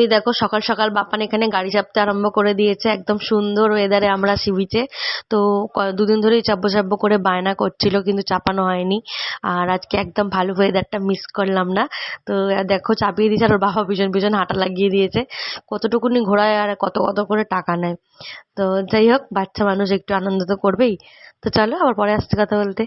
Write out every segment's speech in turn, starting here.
এই দেখো সকাল সকাল বাপান এখানে গাড়ি চাপতে আরম্ভ করে দিয়েছে। একদম সুন্দর ওয়েদারে আমরা সি বিচে। তো দুদিন ধরেই চাপবো চাপবো করে বায়না করছিল, কিন্তু চাপানো হয়নি। আর আজকে একদম ভালো ওয়েদারটা মিস করলাম না। তো দেখো চাপিয়ে দিয়েছে, আর ওর বাবা পিছন পিছন হাঁটা লাগিয়ে দিয়েছে। কতটুকুনি ঘোরায় আর কত কত করে টাকা নেয়। তো যাই হোক, বাচ্চা মানুষ একটু আনন্দ তো করবেই। তো চলো আবার পরে আসতে কথা বলতে।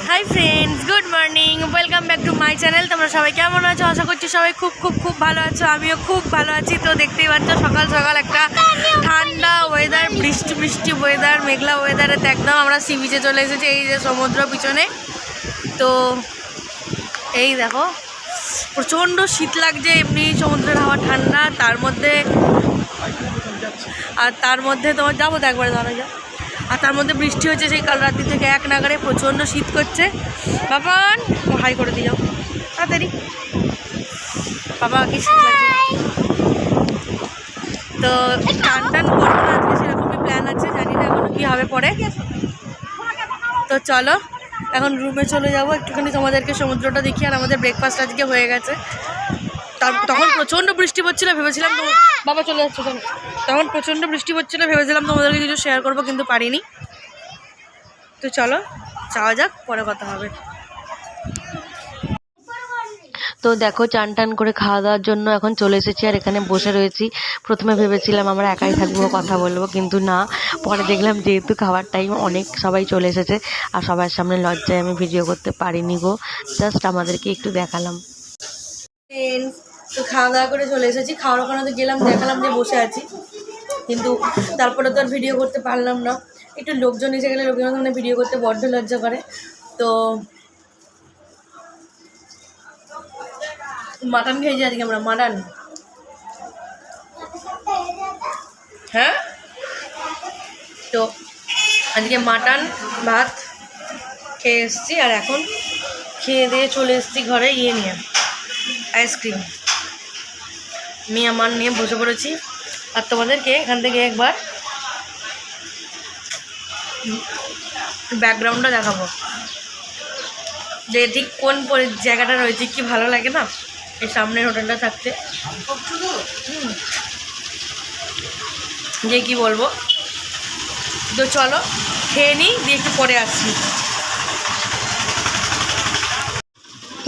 Hi friends, good morning, welcome back to my channel. তোমরা সবাই কেমন আছো? আশা করছি সবাই খুব খুব খুব ভালো আছো। আমিও খুব ভালো আছি। তো দেখতেই পাচ্ছ সকাল সকাল একটা ঠান্ডা ওয়েদার, বৃষ্টি বৃষ্টি ওয়েদার, মেঘলা ওয়েদারে তো একদম আমরা সি বিচে চলে এসেছি, এই যে সমুদ্র পিছনে। তো এই দেখো প্রচণ্ড শীত লাগছে, এমনি সমুদ্রের হাওয়া ঠান্ডা, তার মধ্যে তোমার যাবো তো একবারে দাঁড়ানো যা। আর তার মধ্যে বৃষ্টি হচ্ছে সেই কাল রাত্রি থেকে এক নাগারে, প্রচণ্ড শীত করছে। বাবান হাই করে দিয়ে যাও তাড়াতাড়ি, বাবা কি শীত লাগছে। তো টান টান করবো না আজকে, সেরকমই প্ল্যান আছে, জানি না এখনো কী হবে পরে। তো চলো এখন রুমে চলে যাবো, একটুখানি তোমাদেরকে সমুদ্রটা দেখি। আর আমাদের ব্রেকফাস্ট আজকে হয়ে গেছে। তখন প্রচণ্ড বৃষ্টি পড়ছিল, ভেবেছিলাম বাবা চলে যাচ্ছে, তখন প্রচণ্ড বৃষ্টি পড়ছিল, ভেবেছিলাম তোমাদেরকে কিছু শেয়ার করবো, কিন্তু পারিনি। তো চলো যাওয়া যাক, পরে কথা হবে। তো দেখো চান টান করে খাওয়া দাওয়ার জন্য এখন চলে এসেছি, আর এখানে বসে রয়েছি। প্রথমে ভেবেছিলাম আমরা একাই থাকবো, কথা বলবো, কিন্তু না, পরে দেখলাম যেহেতু খাওয়ার টাইম অনেক সবাই চলে এসেছে, আর সবার সামনে লজ্জায় আমি ভিডিও করতে পারিনি গো, জাস্ট আমাদেরকে একটু দেখালাম। তো খাওয়া দাওয়া করে চলে এসেছি, খাওয়ার ওখানে তো গেলাম, দেখালাম যে বসে আছি, কিন্তু তারপরে তো আর ভিডিও করতে পারলাম না। একটু লোকজন এসে গেলে লোকজনের সামনে ভিডিও করতে বড্ড লজ্জা করে। তো মাটন খেয়েছি আজকে আমরা, মাটন। হ্যাঁ, তো আজকে মাটন ভাত খেয়ে এসেছি, আর এখন খেয়ে দিয়ে চলে এসেছি ঘরে নিয়ে আইসক্রিম আমার নিয়ে বসে পড়েছি। আর তোমাদেরকে এখান থেকে একবার ব্যাকগ্রাউন্ডটা দেখাবো, যে ঠিক কোন জায়গাটা রয়েছে, কি ভালো লাগে না এই সামনের হোটেলটা থাকতে, যে কি বলবো। তো চলো খেয়ে নিই, দিয়ে একটু পরে আসছি।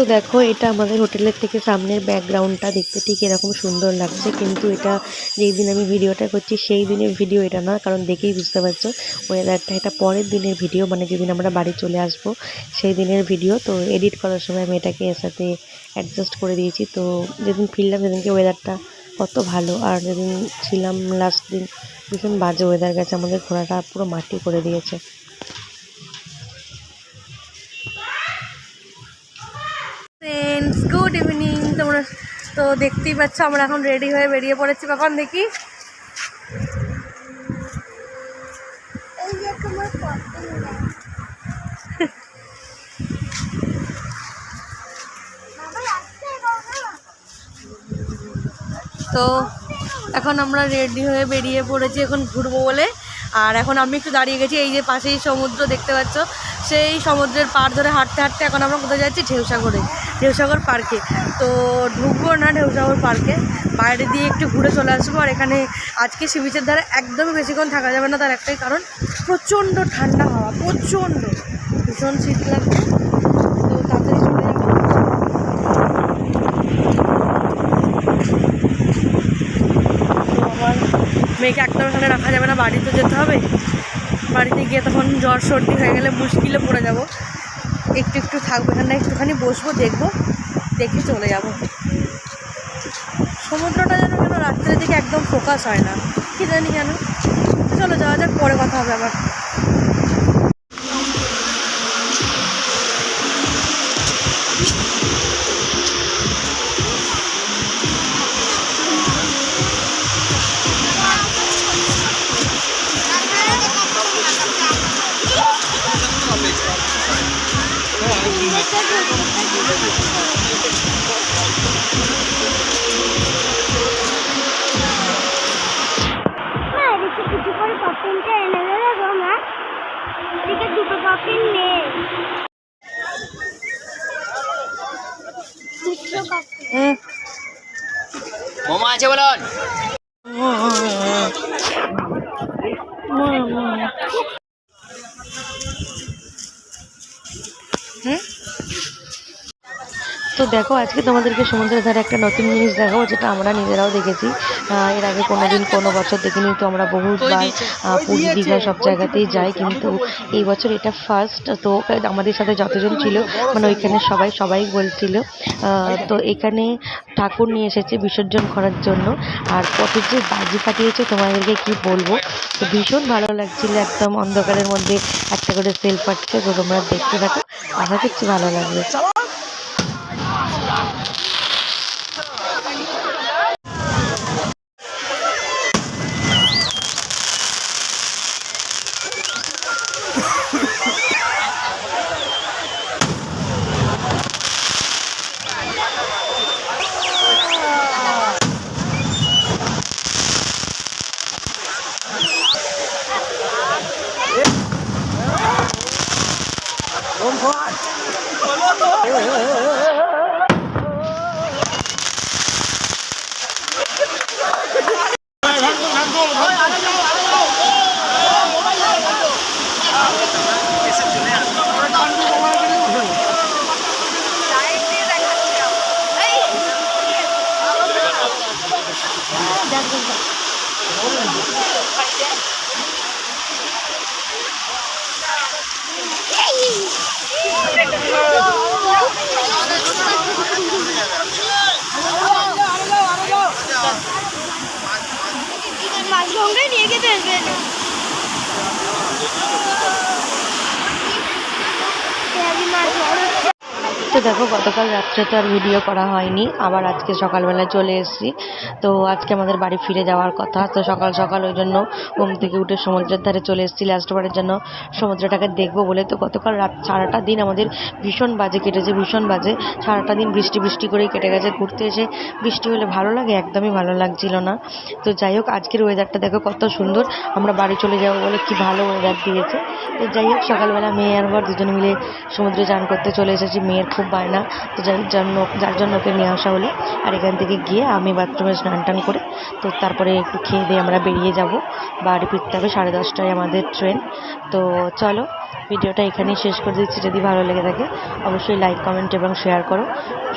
তো দেখো এটা আমাদের হোটেলের থেকে সামনের ব্যাকগ্রাউন্ডটা দেখতে ঠিক এরকম সুন্দর লাগছে, কিন্তু এটা যেই দিন আমি ভিডিওটা করছি সেই দিনের ভিডিও এটা না, কারণ দেখেই বুঝতে পারছো ওয়েদারটা এটা পরের দিনের ভিডিও, মানে যেদিন আমরা বাড়ি চলে আসবো সেই দিনের ভিডিও। তো এডিট করার সময় আমি এটাকে এর সাথে অ্যাডজাস্ট করে দিয়েছি। তো যেদিন ফিরলাম সেদিনকে ওয়েদারটা কত ভালো, আর যেদিন ছিলাম লাস্ট দিন ভীষণ বাজে ওয়েদার গেছে, আমাদের ঘোড়াটা পুরো মাটি করে দিয়েছে। Good evening. তোমরা তো দেখতেই পাচ্ছ আমরা এখন রেডি হয়ে বেরিয়ে পড়েছি। বাবান দেখি, তো এখন আমরা রেডি হয়ে বেরিয়ে পড়েছি এখন ঘুরবো বলে। আর এখন আমি একটু দাঁড়িয়ে গেছি, এই যে পাশেই সমুদ্র দেখতে পাচ্ছ, সেই সমুদ্রের পাড় ধরে হাঁটতে হাঁটতে এখন আমরা কোথায় যাচ্ছি, ঢেউসাগর পার্কে। তো ঢুকবো না ঢেউসাগর পার্কে, বাইরে দিয়ে একটু ঘুরে চলে আসবো। আর এখানে আজকে সি বিচের ধারে একদমই বেশিক্ষণ থাকা যাবে না, তার একটাই কারণ প্রচণ্ড ঠান্ডা হাওয়া, প্রচণ্ড ভীষণ শীত লাগবে। তো তাড়াতাড়ি চলে যাবো। আমার মেয়েকে একদম এখানে রাখা যাবে না, বাড়িতে যেতে হবে। বাড়িতে গিয়ে তখন জ্বর সর্দি হয়ে গেলে মুশকিলে পড়ে যাব। একটু একটু থাকবো এখানে, একটুখানি বসবো, দেখবো, দেখে চলে যাব। সমুদ্রটা যেন রাত্রের দিকে একদম ফোকাস হয় না, কি জানি কেন। চলো যাওয়া যাক, পরে কথা হবে আবার। কিছু করে পপকর্নটা এনে মোমো আছে বলুন। তো দেখো আজকে তোমাদেরকে সমুদ্রের ধারে একটা নতুন জিনিস দেখাবো, যেটা আমরা নিজেরাও দেখেছি। এর আগে কোনোদিন কোনো বছর দেখিনি। তো আমরা বহুবার পুরী, দীঘা সব জায়গাতেই যাই, কিন্তু এই বছর এটা ফার্স্ট। তো আমাদের সাথে যতজন ছিল মানে ওইখানে সবাই বলছিল। তো এখানে ঠাকুর নিয়ে এসেছে বিসর্জন করার জন্য, আর কত যে বাজি ফাটিয়েছে তোমাদেরকে কি বলবো। তো ভীষণ ভালো লাগছিল, একদম অন্ধকারের মধ্যে একটা করে সেল ফাটছে। তো তোমরা দেখতে থাকো, আশা করছি ভালো লাগবে। নিয়ে গেতে তো দেখো গতকাল রাত্রে তো আর ভিডিও করা হয়নি, আবার আজকে সকালবেলায় চলে এসেছি। তো আজকে আমাদের বাড়ি ফিরে যাওয়ার কথা। তো সকাল সকাল ওই জন্য ঘুম থেকে উঠে সমুদ্রের ধারে চলে এসেছি লাস্টবারের জন্য সমুদ্রটাকে দেখবো বলে। তো গতকাল রাত সারাটা দিন আমাদের ভীষণ বাজে কেটেছে, ভীষণ বাজে। সারাটা দিন বৃষ্টি করেই কেটে গেছে। ঘুরতে এসে বৃষ্টি হলে ভালো লাগে, একদমই ভালো লাগছিল না। তো যাই হোক আজকের ওয়েদারটা দেখো কত সুন্দর। আমরা বাড়ি চলে যাবো বলে কি ভালো ওয়েদার দিয়েছে। তো যাই হোক সকালবেলা মেয়ে আর ঘর দুজনে মিলে সমুদ্রে চান করতে চলে এসেছি। মেয়ের খুব বায়না, তো যার জন্য ওকে নিয়ে আসা হলো। আর এখান থেকে গিয়ে আমি বাথরুমে স্নান টান করে তো তারপরে একটু খেয়ে দিয়ে আমরা বেরিয়ে যাব। বাড়ি ফিরতে হবে, 10:30টায় আমাদের ট্রেন। তো চলো ভিডিওটা এখানেই শেষ করে দিচ্ছি। যদি ভালো লেগে থাকে অবশ্যই লাইক, কমেন্ট এবং শেয়ার করো,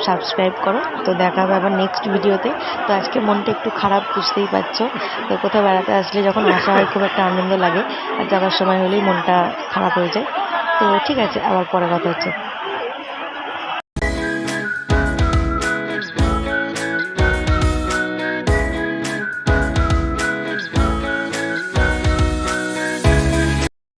সাবস্ক্রাইব করো। তো দেখা হবে আবার নেক্সট ভিডিওতে। তো আজকে মনটা একটু খারাপ, বুঝতেই পারছো। তো কোথাও বেড়াতে আসলে যখন আসা হয় খুব একটা আনন্দ লাগে, আর যাওয়ার সময় হলেই মনটা খারাপ হয়ে যায়। তো ঠিক আছে, আবার পরে কথা হচ্ছে।